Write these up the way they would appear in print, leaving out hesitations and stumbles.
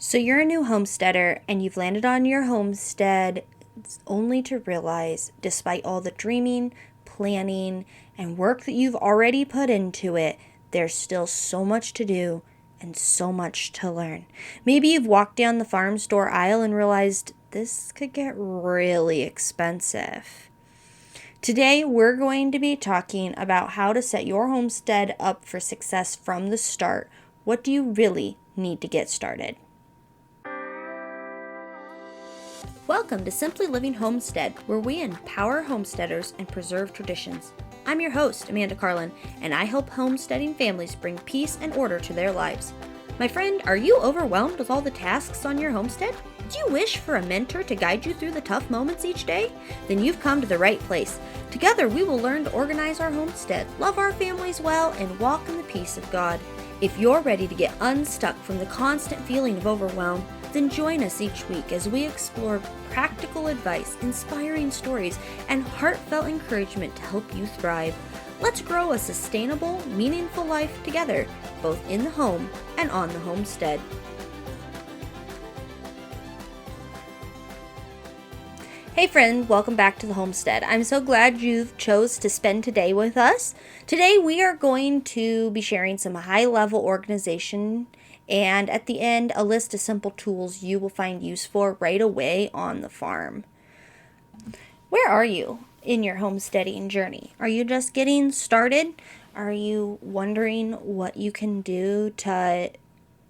So you're a new homesteader and you've landed on your homestead only to realize, despite all the dreaming, planning, and work that you've already put into it, there's still so much to do and so much to learn. Maybe you've walked down the farm store aisle and realized this could get really expensive. Today, we're going to be talking about how to set your homestead up for success from the start. What do you really need to get started? Welcome to Simply Living Homestead, where we empower homesteaders and preserve traditions. I'm your host, Amanda Carlin, and I help homesteading families bring peace and order to their lives. My friend, are you overwhelmed with all the tasks on your homestead? Do you wish for a mentor to guide you through the tough moments each day? Then you've come to the right place. Together, we will learn to organize our homestead, love our families well, and walk in the peace of God. If you're ready to get unstuck from the constant feeling of overwhelm, then join us each week as we explore practical advice, inspiring stories, and heartfelt encouragement to help you thrive. Let's grow a sustainable, meaningful life together, both in the home and on the homestead. Hey friend, welcome back to the homestead. I'm so glad you've chose to spend today with us. Today we are going to be sharing some high-level organization and at the end a list of simple tools you will find useful right away on the farm. Where are you in your homesteading journey? Are you just getting started? Are you wondering what you can do to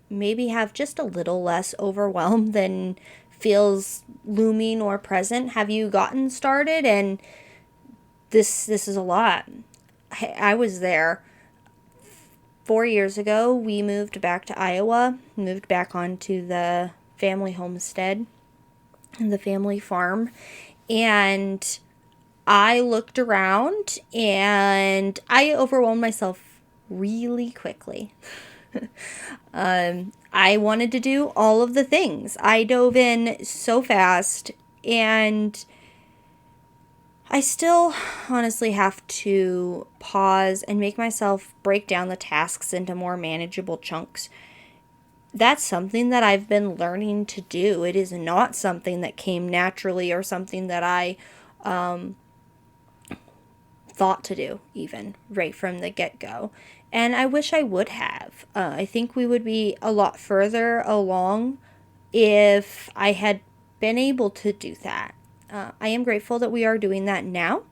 maybe have just a little less overwhelm than feels looming or present? Have you gotten started? And this is a lot. I was there 4 years ago. We moved back to Iowa, moved back onto the family homestead and the family farm, and I looked around and I overwhelmed myself really quickly. I wanted to do all of the things. I dove in so fast, and I still honestly have to pause and make myself break down the tasks into more manageable chunks. That's something that I've been learning to do. It is not something that came naturally or something that I thought to do even right from the get-go. And I wish I would have. I think we would be a lot further along if I had been able to do that. I am grateful that we are doing that now.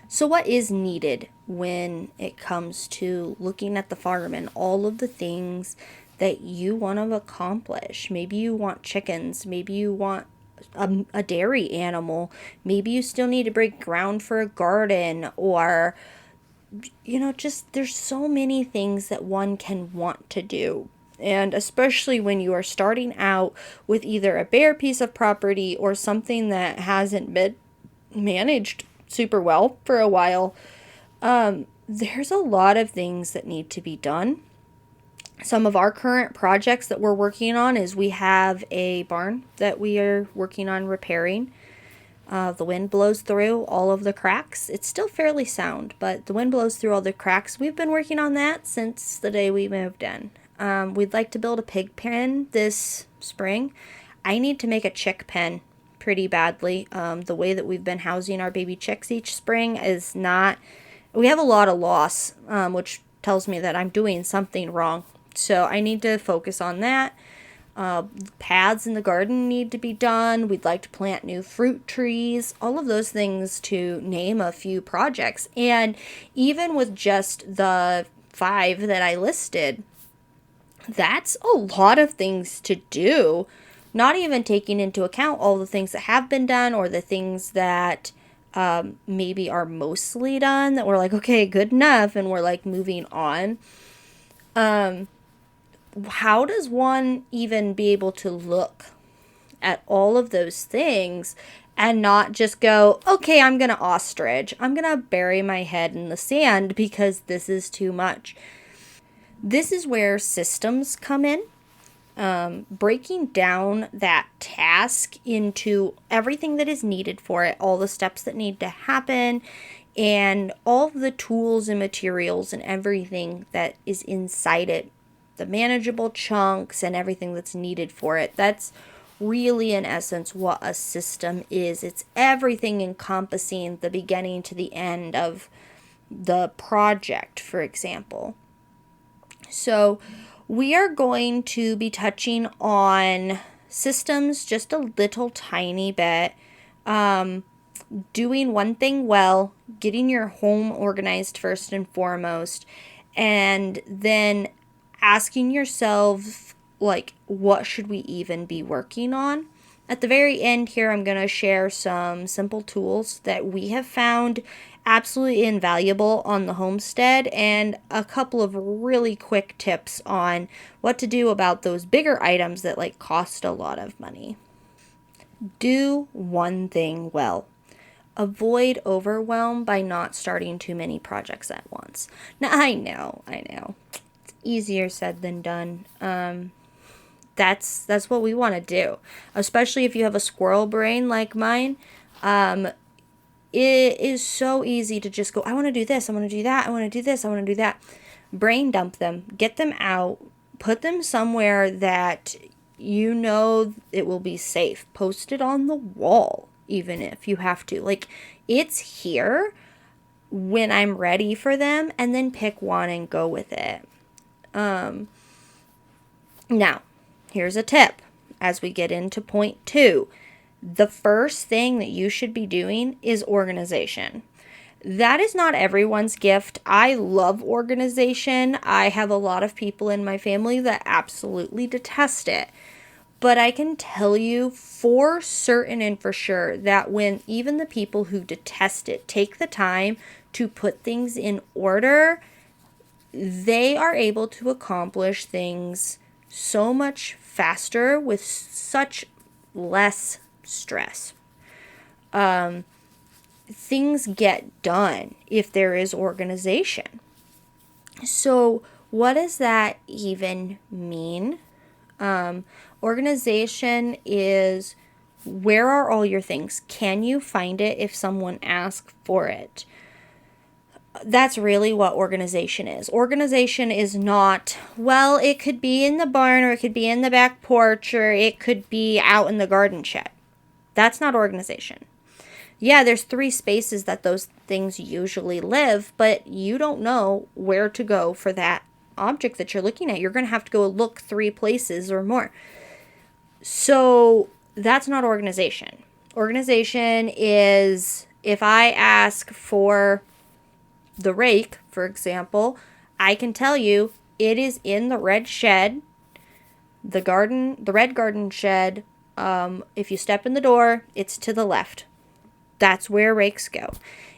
So what is needed when it comes to looking at the farm and all of the things that you want to accomplish? Maybe you want chickens. Maybe you want a dairy animal. Maybe you still need to break ground for a garden, or just there's so many things that one can want to do. And especially when you are starting out with either a bare piece of property or something that hasn't been managed super well for a while, there's a lot of things that need to be done. Some of our current projects that we're working on is we have a barn that we are working on repairing. The wind blows through all of the cracks. It's still fairly sound, but the wind blows through all the cracks. We've been working on that since the day we moved in. We'd like to build a pig pen this spring. I need to make a chick pen pretty badly. The way that we've been housing our baby chicks each spring is not... We have a lot of loss, which tells me that I'm doing something wrong. So I need to focus on that. Paths in the garden need to be done. We'd like to plant new fruit trees, all of those things, to name a few projects. And even with just the 5 that I listed, that's a lot of things to do, not even taking into account all the things that have been done or the things that maybe are mostly done that we're like, okay, good enough, and we're like moving on. How does one even be able to look at all of those things and not just go, okay, I'm going to ostrich. I'm going to bury my head in the sand because this is too much. This is where systems come in. Breaking down that task into everything that is needed for it, all the steps that need to happen, and all the tools and materials and everything that is inside it the manageable chunks and everything that's needed for it. That's really, in essence, what a system is. It's everything encompassing the beginning to the end of the project, for example. So we are going to be touching on systems just a little tiny bit. Doing one thing well, getting your home organized first and foremost, and then asking yourself, like, what should we even be working on? At the very end here, I'm going to share some simple tools that we have found absolutely invaluable on the homestead, and a couple of really quick tips on what to do about those bigger items that like cost a lot of money. Do one thing well. Avoid overwhelm by not starting too many projects at once. Now, I know. It's easier said than done. That's what we want to do. Especially if you have a squirrel brain like mine. It is so easy to just go, I want to do this, I want to do that, I want to do this, I want to do that. Brain dump them, get them out, put them somewhere that you know it will be safe. Post it on the wall. Even if you have to. Like, it's here when I'm ready for them, and then pick one and go with it. Now, here's a tip as we get into point 2. The first thing that you should be doing is organization. That is not everyone's gift. I love organization. I have a lot of people in my family that absolutely detest it. But I can tell you for certain and for sure that when even the people who detest it take the time to put things in order, they are able to accomplish things so much faster with such less stress. Things get done if there is organization. So what does that even mean? Organization is, where are all your things? Can you find it if someone asks for it? That's really what organization is. Organization is not, well, it could be in the barn, or it could be in the back porch, or it could be out in the garden shed. That's not organization. Yeah, there's 3 spaces that those things usually live, but you don't know where to go for that object that you're looking at. You're going to have to go look 3 places or more. So that's not organization. Organization is, if I ask for the rake, for example, I can tell you it is in the red shed, the red garden shed. If you step in the door, it's to the left. That's where rakes go.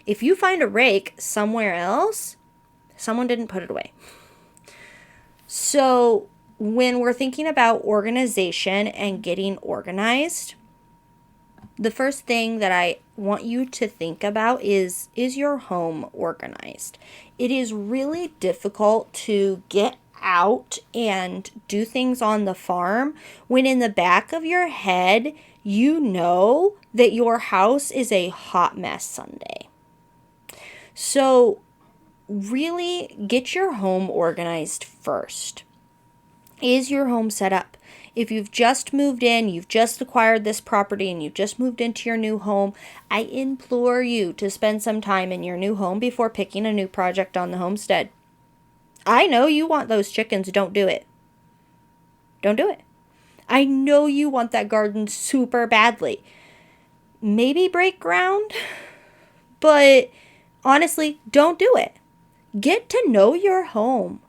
If you find a rake somewhere else, someone didn't put it away. So when we're thinking about organization and getting organized, the first thing that I want you to think about is your home organized? It is really difficult to get out and do things on the farm when in the back of your head, you know that your house is a hot mess Sunday. So really get your home organized first. Is your home set up? If you've just moved in, you've just acquired this property, and you've just moved into your new home, I implore you to spend some time in your new home before picking a new project on the homestead. I know you want those chickens. Don't do it. Don't do it. I know you want that garden super badly. Maybe break ground, but honestly, don't do it. Get to know your home.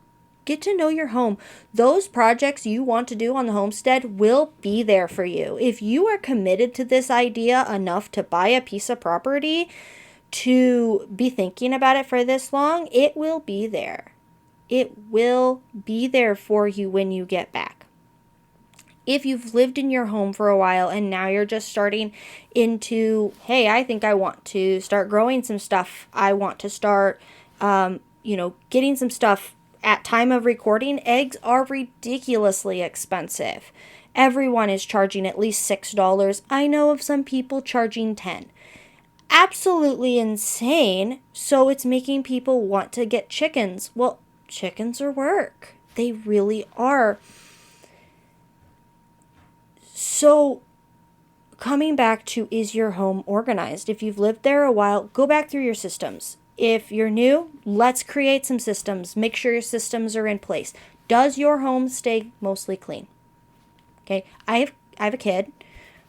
Get to know your home. Those projects you want to do on the homestead will be there for you. If you are committed to this idea enough to buy a piece of property, to be thinking about it for this long, it will be there. It will be there for you when you get back. If you've lived in your home for a while and now you're just starting into, hey, I think I want to start growing some stuff. I want to start, getting some stuff. At time of recording, eggs are ridiculously expensive. Everyone is charging at least $6. I know of some people charging $10. Absolutely insane. So it's making people want to get chickens. Well, chickens are work. They really are. So coming back to, is your home organized? If you've lived there a while, go back through your systems. If you're new, let's create some systems. Make sure your systems are in place. Does your home stay mostly clean? Okay, I have a kid.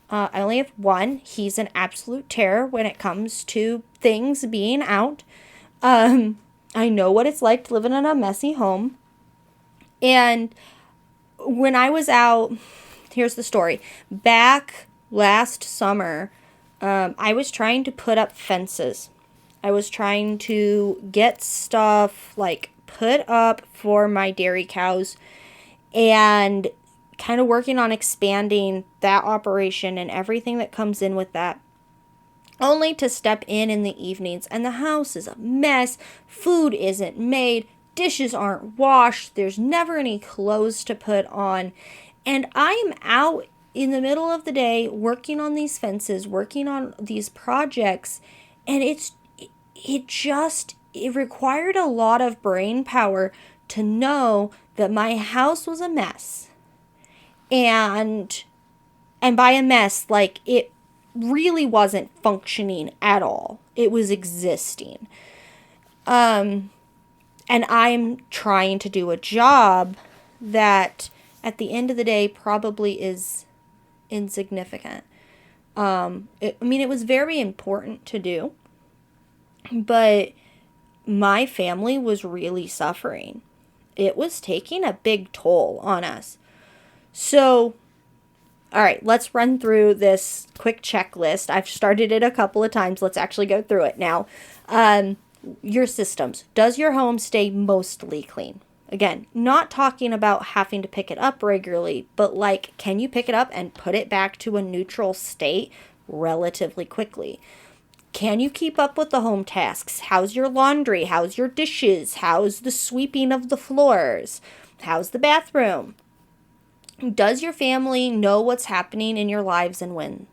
I only have one. He's an absolute terror when it comes to things being out. I know what it's like to live in a messy home. And when I was out, here's the story. Back last summer, I was trying to put up fences. I was trying to get stuff like put up for my dairy cows and kind of working on expanding that operation and everything that comes in with that. Only to step in the evenings and the house is a mess. Food isn't made. Dishes aren't washed. There's never any clothes to put on. And I'm out in the middle of the day working on these fences, working on these projects. And it required a lot of brain power to know that my house was a mess. And by a mess, like, it really wasn't functioning at all. It was existing. And I'm trying to do a job that at the end of the day probably is insignificant. It was very important to do, but my family was really suffering. It was taking a big toll on us. So, all right, let's run through this quick checklist. I've started it a couple of times. Let's actually go through it now. Your systems. Does your home stay mostly clean? Again, not talking about having to pick it up regularly, but like, can you pick it up and put it back to a neutral state relatively quickly? Can you keep up with the home tasks? How's your laundry? How's your dishes? How's the sweeping of the floors? How's the bathroom? Does your family know what's happening in your lives and when?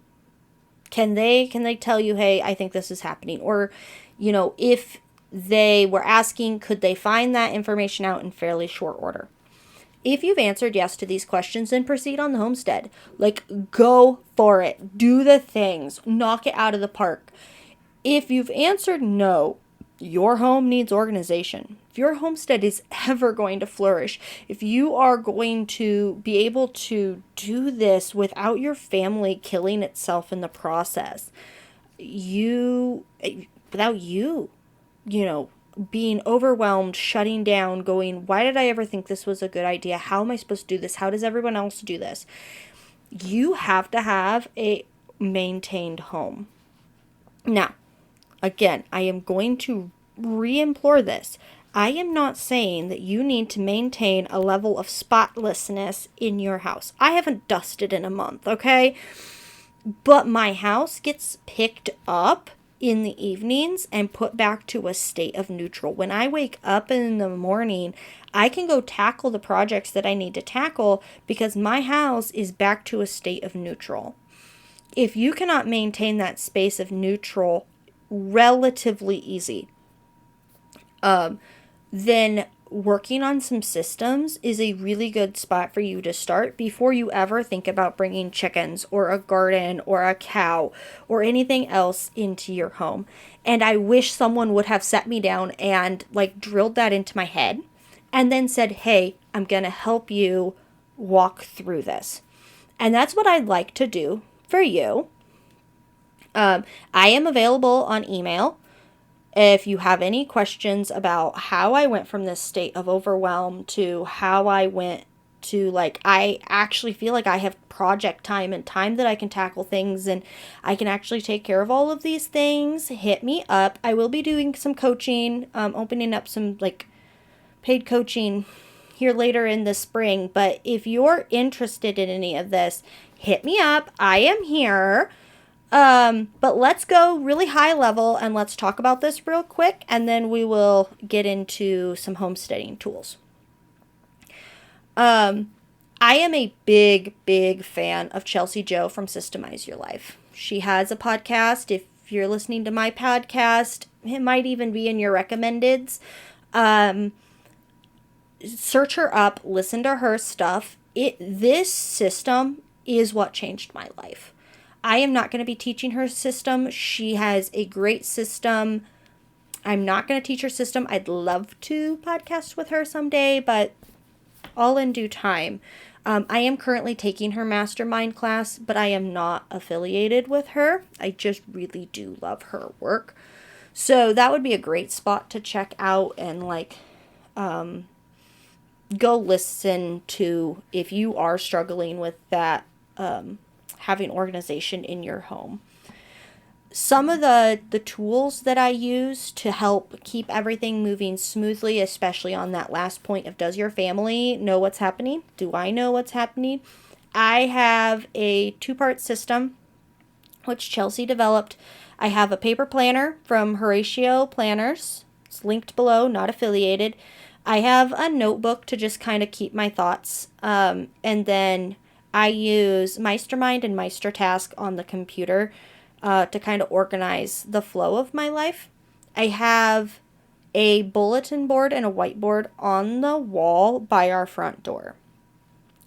Can they tell you, hey, I think this is happening? Or, if they were asking, could they find that information out in fairly short order? If you've answered yes to these questions, then proceed on the homestead. Like, go for it. Do the things. Knock it out of the park. If you've answered no, your home needs organization. If your homestead is ever going to flourish, if you are going to be able to do this without your family killing itself in the process, without you, being overwhelmed, shutting down, going, why did I ever think this was a good idea? How am I supposed to do this? How does everyone else do this? You have to have a maintained home. Now, again, I am going to re-implore this. I am not saying that you need to maintain a level of spotlessness in your house. I haven't dusted in a month, okay? But my house gets picked up in the evenings and put back to a state of neutral. When I wake up in the morning, I can go tackle the projects that I need to tackle because my house is back to a state of neutral. If you cannot maintain that space of neutral relatively easy, then working on some systems is a really good spot for you to start before you ever think about bringing chickens or a garden or a cow or anything else into your home. And I wish someone would have set me down and drilled that into my head and then said, hey, I'm going to help you walk through this. And that's what I'd like to do for you. I am available on email. If you have any questions about how I went from this state of overwhelm to how I went to I actually feel like I have project time and time that I can tackle things and I can actually take care of all of these things, hit me up. I will be doing some coaching, opening up some paid coaching here later in the spring. But if you're interested in any of this, hit me up. I am here. But let's go really high level and let's talk about this real quick and then we will get into some homesteading tools. I am a big, big fan of Chelsea Joe from Systemize Your Life. She has a podcast. If you're listening to my podcast, it might even be in your recommendeds. search her up, listen to her stuff. This system is what changed my life. I am not going to be teaching her system. She has a great system. I'm not going to teach her system. I'd love to podcast with her someday, but all in due time. I am currently taking her mastermind class, but I am not affiliated with her. I just really do love her work. So that would be a great spot to check out and go listen to if you are struggling with that, having organization in your home. Some of the tools that I use to help keep everything moving smoothly, especially on that last point of does your family know what's happening? Do I know what's happening? I have a 2-part system, which Chelsea developed. I have a paper planner from Horatio Planners. It's linked below, not affiliated. I have a notebook to just kind of keep my thoughts. And then I use Meistermind and Meistertask on the computer to kind of organize the flow of my life. I have a bulletin board and a whiteboard on the wall by our front door.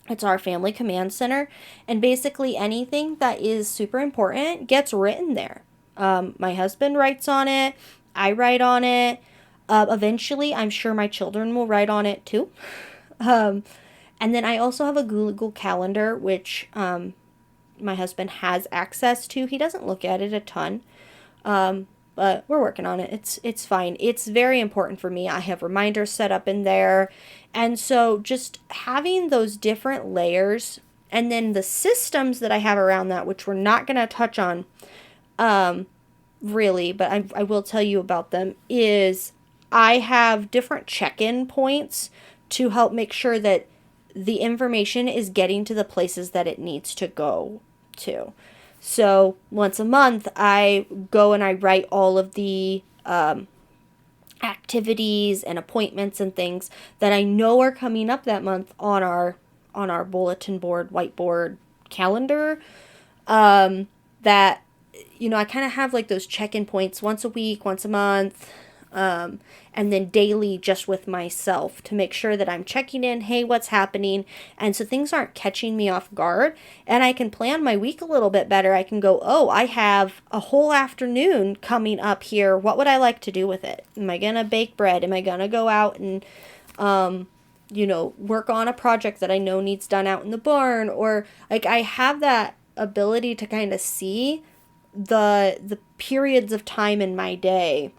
It's our family command center, and basically anything that is super important gets written there. My husband writes on it. I write on it. Eventually, I'm sure my children will write on it too. And then I also have a Google Calendar, which my husband has access to. He doesn't look at it a ton, but we're working on it. It's fine. It's very important for me. I have reminders set up in there. And so just having those different layers and then the systems that I have around that, which we're not going to touch on really, but I will tell you about them, is I have different check-in points to help make sure that the information is getting to the places that it needs to go to. So once a month, I go and I write all of the activities and appointments and things that I know are coming up that month on our bulletin board, whiteboard, calendar. That, I kind of have like those check-in points once a week, once a month, and then daily just with myself to make sure that I'm checking in, hey, what's happening? And so things aren't catching me off guard, and I can plan my week a little bit better. I can go, oh, I have a whole afternoon coming up here. What would I like to do with it? Am I going to bake bread? Am I going to go out and, work on a project that I know needs done out in the barn? Or like I have that ability to kind of see the periods of time in my day.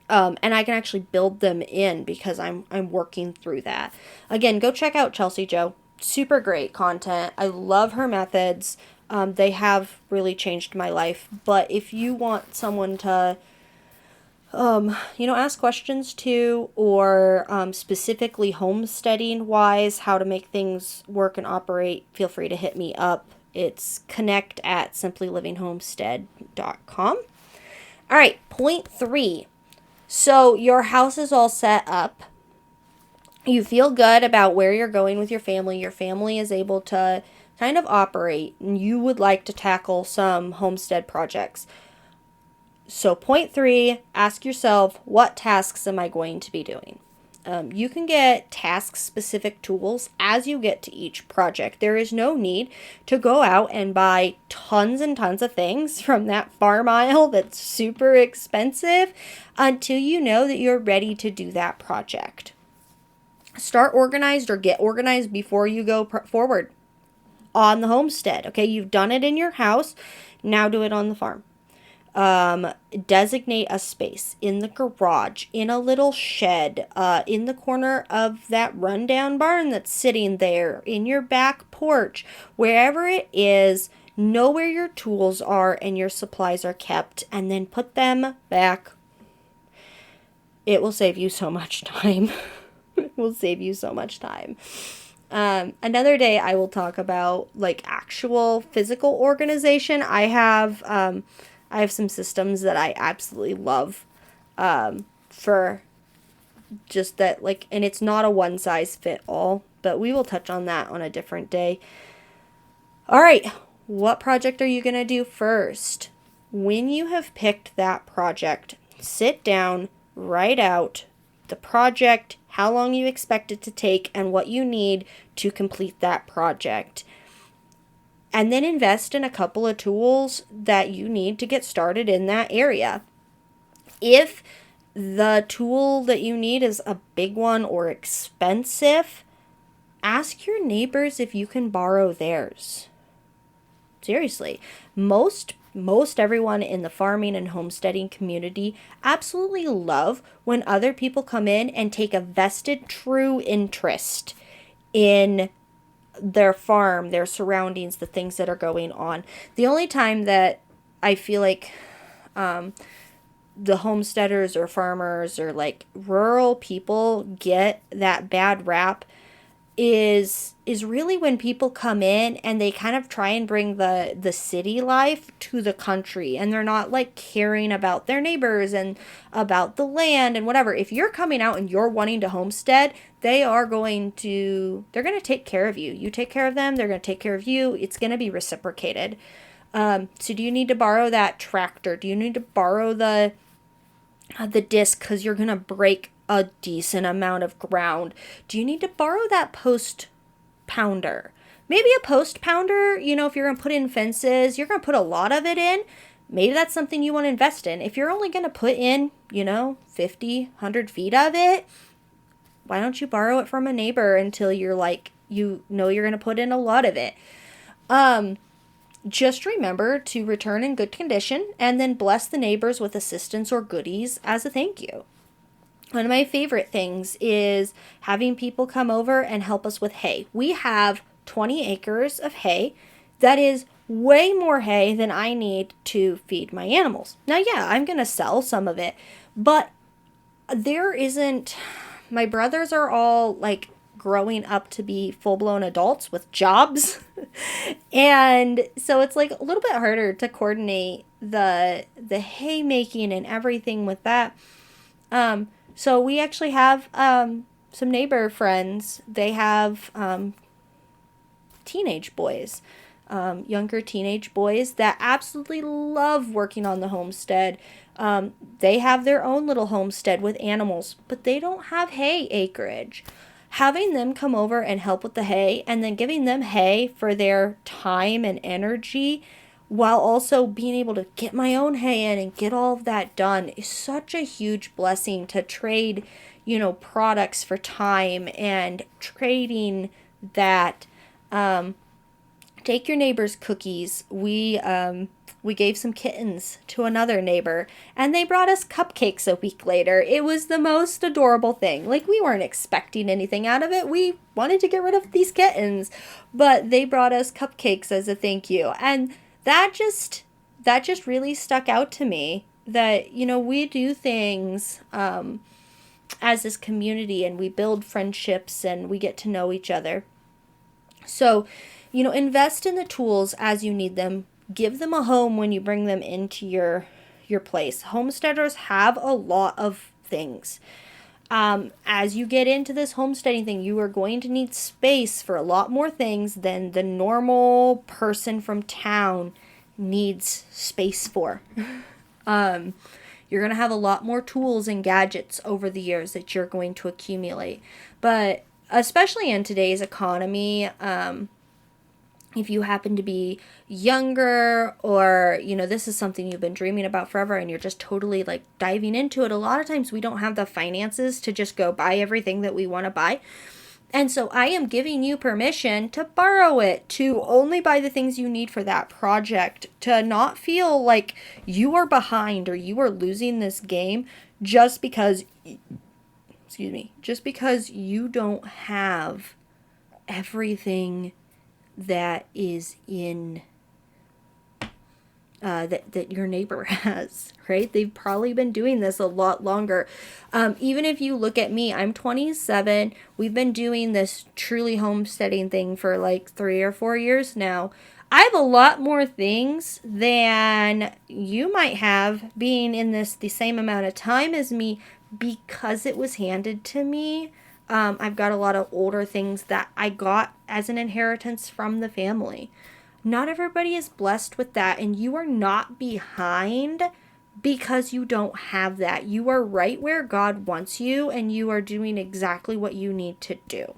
And I can actually build them in because I'm working through that. Again, go check out Chelsea Jo. Super great content. I love her methods. They have really changed my life. But if you want someone to, ask questions to, or specifically homesteading wise, how to make things work and operate, feel free to hit me up. It's connect@simplyliving.homestead.com. All right, point 3. So your house is all set up. You feel good about where you're going with your family. Your family is able to kind of operate, and you would like to tackle some homestead projects. So point 3, ask yourself, what tasks am I going to be doing? You can get task-specific tools as you get to each project. There is no need to go out and buy tons and tons of things from that farm aisle that's super expensive until you know that you're ready to do that project. Start organized or get organized before you go forward on the homestead. Okay, you've done it in your house. Now do it on the farm. Designate a space in the garage, in a little shed, in the corner of that rundown barn that's sitting there, in your back porch, wherever it is. Know where your tools are and your supplies are kept, and then put them back. It will save you so much time. It will save you so much time. Another day I will talk about like actual physical organization. I have some systems that I absolutely love for just that, and it's not a one size fit all, but we will touch on that on a different day. All right, what project are you going to do first? When you have picked that project, sit down, write out the project, how long you expect it to take, and what you need to complete that project. And then invest in a couple of tools that you need to get started in that area. If the tool that you need is a big one or expensive, ask your neighbors if you can borrow theirs. Seriously, most everyone in the farming and homesteading community absolutely love when other people come in and take a vested true interest in their farm, their surroundings, the things that are going on. The only time that I feel like the homesteaders or farmers or like rural people get that bad rap is really when people come in and they kind of try and bring the city life to the country, and they're not like caring about their neighbors and about the land and whatever. If you're coming out and you're wanting to homestead, they're going to take care of you. You take care of them, they're going to take care of you. It's going to be reciprocated. So do you need to borrow that tractor? Do you need to borrow the disc because you're going to break a decent amount of ground? Do you need to borrow that post pounder? Maybe a post pounder, if you're going to put in fences, you're going to put a lot of it in. Maybe that's something you want to invest in. If you're only going to put in, 50, 100 feet of it, why don't you borrow it from a neighbor until you're like, you're going to put in a lot of it? Just remember to return in good condition and then bless the neighbors with assistance or goodies as a thank you. One of my favorite things is having people come over and help us with hay. We have 20 acres of hay. That is way more hay than I need to feed my animals. Now, yeah, I'm going to sell some of it, but my brothers are all like growing up to be full-blown adults with jobs. And so it's like a little bit harder to coordinate the haymaking and everything with that. So we actually have some neighbor friends. They have teenage boys, younger teenage boys that absolutely love working on the homestead. They have their own little homestead with animals, but they don't have hay acreage. Having them come over and help with the hay and then giving them hay for their time and energy while also being able to get my own hay in and get all of that done is such a huge blessing. To trade, products for time and trading that. Take your neighbor's cookies. We gave some kittens to another neighbor, and they brought us cupcakes a week later. It was the most adorable thing. Like, we weren't expecting anything out of it. We wanted to get rid of these kittens, but they brought us cupcakes as a thank you. And that just really stuck out to me, that, we do things as this community, and we build friendships and we get to know each other. So, invest in the tools as you need them. Give them a home when you bring them into your place. Homesteaders have a lot of things. As you get into this homesteading thing, you are going to need space for a lot more things than the normal person from town needs space for. You're going to have a lot more tools and gadgets over the years that you're going to accumulate. But especially in today's economy, if you happen to be younger, or, this is something you've been dreaming about forever and you're just totally like diving into it, a lot of times we don't have the finances to just go buy everything that we want to buy. And so I am giving you permission to borrow it, to only buy the things you need for that project, to not feel like you are behind or you are losing this game just because you don't have everything that is in that your neighbor has, right? They've probably been doing this a lot longer. Even if you look at me, I'm 27. We've been doing this truly homesteading thing for like 3 or 4 years now. I have a lot more things than you might have being in this the same amount of time as me, because it was handed to me. I've got a lot of older things that I got as an inheritance from the family. Not everybody is blessed with that, and you are not behind because you don't have that. You are right where God wants you, and you are doing exactly what you need to do.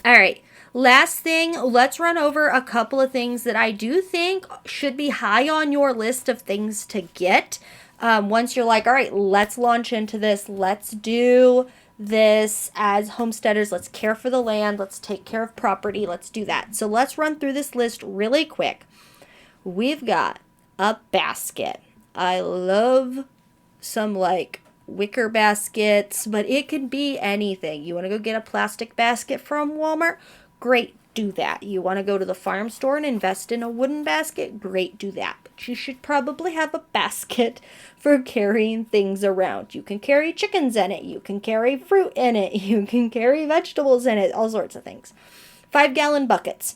All right, last thing, let's run over a couple of things that I do think should be high on your list of things to get. Once you're like, all right, let's launch into this. Let's do this as homesteaders. Let's care for the land. Let's take care of property. Let's do that. So let's run through this list really quick. We've got a basket. I love some like wicker baskets, but it could be anything. You want to go get a plastic basket from Walmart? Great, do that. You want to go to the farm store and invest in a wooden basket? Great, do that. But you should probably have a basket for carrying things around. You can carry chickens in it. You can carry fruit in it. You can carry vegetables in it. All sorts of things. 5-gallon buckets.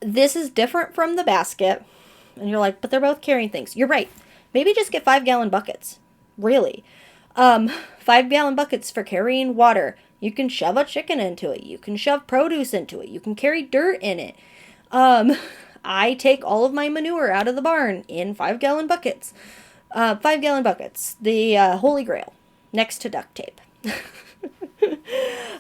This is different from the basket. And you're like, but they're both carrying things. You're right. Maybe just get 5-gallon buckets. Really. 5-gallon buckets for carrying water. You can shove a chicken into it. You can shove produce into it. You can carry dirt in it. I take all of my manure out of the barn in 5-gallon buckets. 5-gallon buckets. The holy grail. Next to duct tape.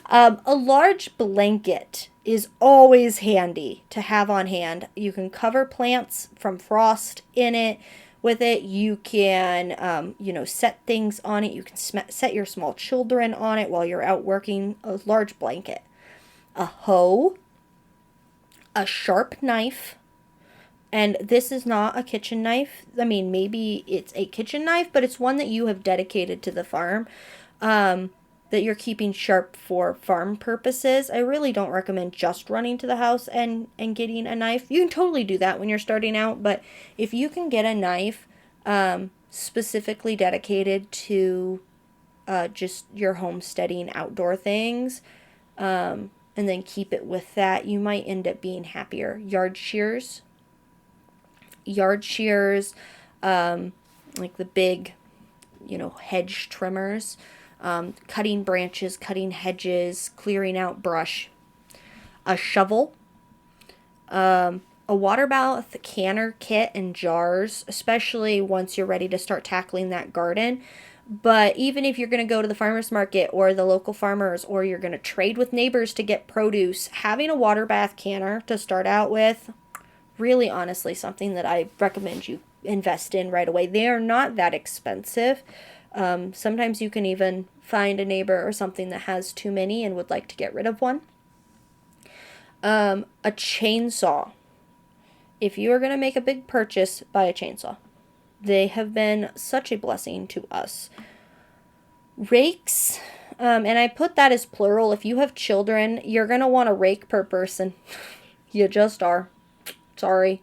A large blanket is always handy to have on hand. You can cover plants from frost in it. With it, you can, set things on it. You can set your small children on it while you're out working. A large blanket. A hoe. A sharp knife. And this is not a kitchen knife. I mean, maybe it's a kitchen knife, but it's one that you have dedicated to the farm. That you're keeping sharp for farm purposes. I really don't recommend just running to the house and getting a knife. You can totally do that when you're starting out, but if you can get a knife specifically dedicated to just your homesteading outdoor things, and then keep it with that, you might end up being happier. Yard shears, like the big, hedge trimmers. Cutting branches, cutting hedges, clearing out brush. A shovel. A water bath canner kit and jars, especially once you're ready to start tackling that garden. But even if you're going to go to the farmer's market or the local farmers, or you're going to trade with neighbors to get produce, having a water bath canner to start out with, really honestly something that I recommend you invest in right away. They are not that expensive. Sometimes you can even find a neighbor or something that has too many and would like to get rid of one. A chainsaw. If you are going to make a big purchase, buy a chainsaw. They have been such a blessing to us. Rakes, and I put that as plural. If you have children, you're going to want a rake per person. You just are. Sorry.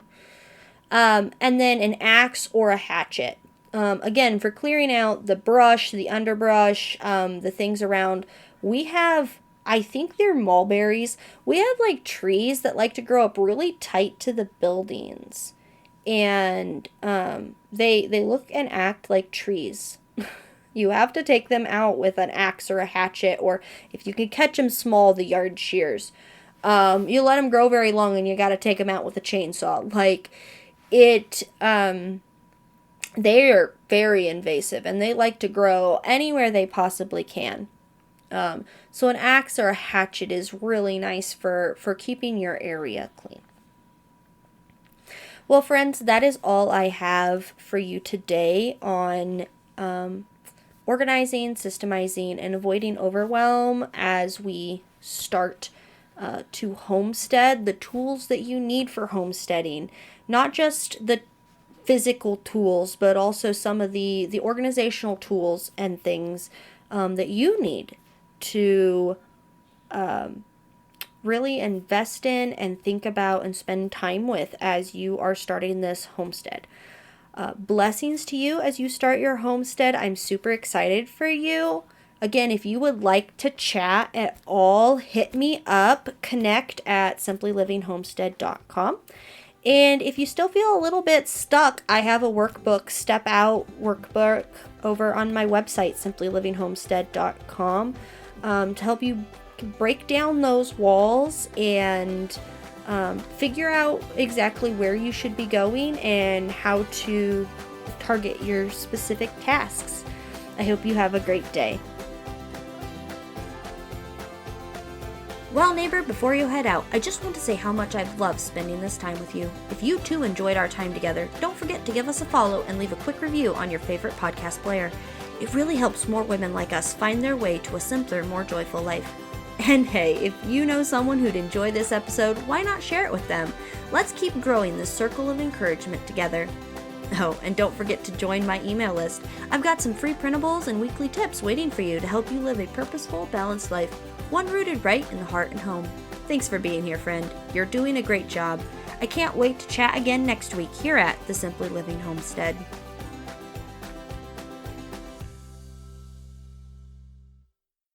And then an axe or a hatchet. Again, for clearing out the brush, the underbrush, the things around, we have, I think they're mulberries. We have like trees that like to grow up really tight to the buildings. And they look and act like trees. You have to take them out with an axe or a hatchet, or if you can catch them small, the yard shears. You let them grow very long and you got to take them out with a chainsaw. Like it, they are very invasive and they like to grow anywhere they possibly can. So an axe or a hatchet is really nice for keeping your area clean. Well, friends, that is all I have for you today on organizing, systemizing, and avoiding overwhelm as we start to homestead. The tools that you need for homesteading, not just the physical tools, but also some of the organizational tools and things that you need to really invest in and think about and spend time with as you are starting this homestead. Blessings to you as you start your homestead. I'm super excited for you. Again, if you would like to chat at all, hit me up, connect at simplylivingHomestead.com. And if you still feel a little bit stuck, I have a workbook, Step Out workbook, over on my website, simplylivingHomestead.com, to help you break down those walls and figure out exactly where you should be going and how to target your specific tasks. I hope you have a great day. Well, neighbor, before you head out, I just want to say how much I've loved spending this time with you. If you too enjoyed our time together, don't forget to give us a follow and leave a quick review on your favorite podcast player. It really helps more women like us find their way to a simpler, more joyful life. And hey, if you know someone who'd enjoy this episode, why not share it with them? Let's keep growing this circle of encouragement together. Oh, and don't forget to join my email list. I've got some free printables and weekly tips waiting for you to help you live a purposeful, balanced life, one rooted right in the heart and home. Thanks for being here, friend. You're doing a great job. I can't wait to chat again next week here at the Simply Living Homestead.